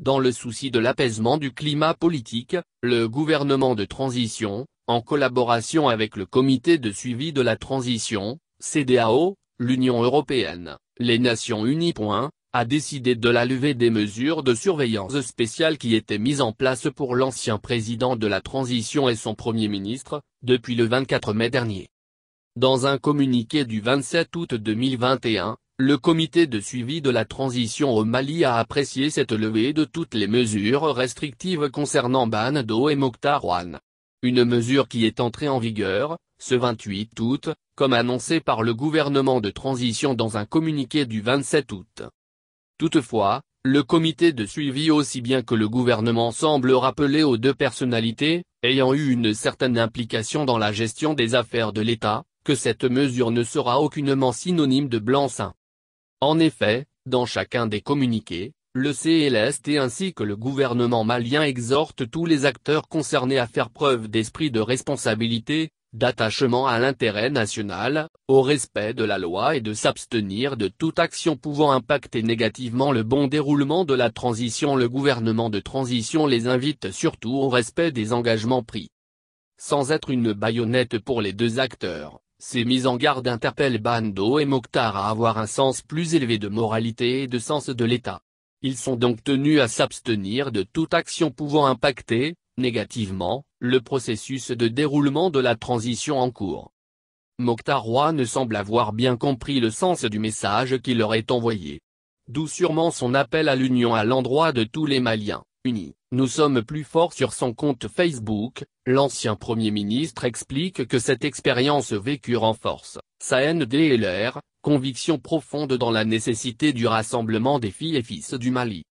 Dans le souci de l'apaisement du climat politique, le gouvernement de transition, en collaboration avec le Comité de suivi de la transition, CEDEAO, l'Union européenne, les Nations unies. A décidé de la levée des mesures de surveillance spéciales qui étaient mises en place pour l'ancien président de la transition et son Premier ministre, depuis le 24 mai dernier. Dans un communiqué du 27 août 2021, le comité de suivi de la transition au Mali a apprécié cette levée de toutes les mesures restrictives concernant Ban Do et Mokhtar Ouane. Une mesure qui est entrée en vigueur, ce 28 août, comme annoncé par le gouvernement de transition dans un communiqué du 27 août. Toutefois, le comité de suivi aussi bien que le gouvernement semble rappeler aux deux personnalités, ayant eu une certaine implication dans la gestion des affaires de l'État, que cette mesure ne sera aucunement synonyme de blanc-seing. En effet, dans chacun des communiqués, le CLST ainsi que le gouvernement malien exhortent tous les acteurs concernés à faire preuve d'esprit de responsabilité, d'attachement à l'intérêt national, au respect de la loi et de s'abstenir de toute action pouvant impacter négativement le bon déroulement de la transition. Le gouvernement de transition les invite surtout au respect des engagements pris. Sans être une baïonnette pour les deux acteurs, ces mises en garde interpellent Ban Do et Mokhtar à avoir un sens plus élevé de moralité et de sens de l'État. Ils sont donc tenus à s'abstenir de toute action pouvant impacter, négativement, le processus de déroulement de la transition en cours. Mokhtar Ouane semble avoir bien compris le sens du message qui leur est envoyé. D'où sûrement son appel à l'union à l'endroit de tous les Maliens, unis. Nous sommes plus forts. Sur son compte Facebook, l'ancien Premier ministre explique que cette expérience vécue renforce sa NDLR, conviction profonde dans la nécessité du rassemblement des filles et fils du Mali.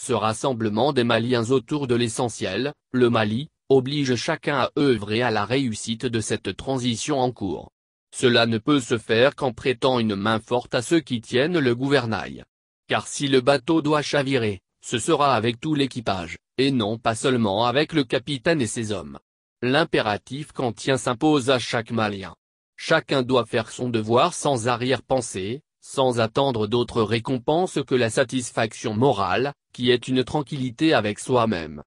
Ce rassemblement des Maliens autour de l'essentiel, le Mali, oblige chacun à œuvrer à la réussite de cette transition en cours. Cela ne peut se faire qu'en prêtant une main forte à ceux qui tiennent le gouvernail. Car si le bateau doit chavirer, ce sera avec tout l'équipage, et non pas seulement avec le capitaine et ses hommes. L'impératif kantien s'impose à chaque Malien. Chacun doit faire son devoir sans arrière-pensée, sans attendre d'autre récompense que la satisfaction morale, qui est une tranquillité avec soi-même.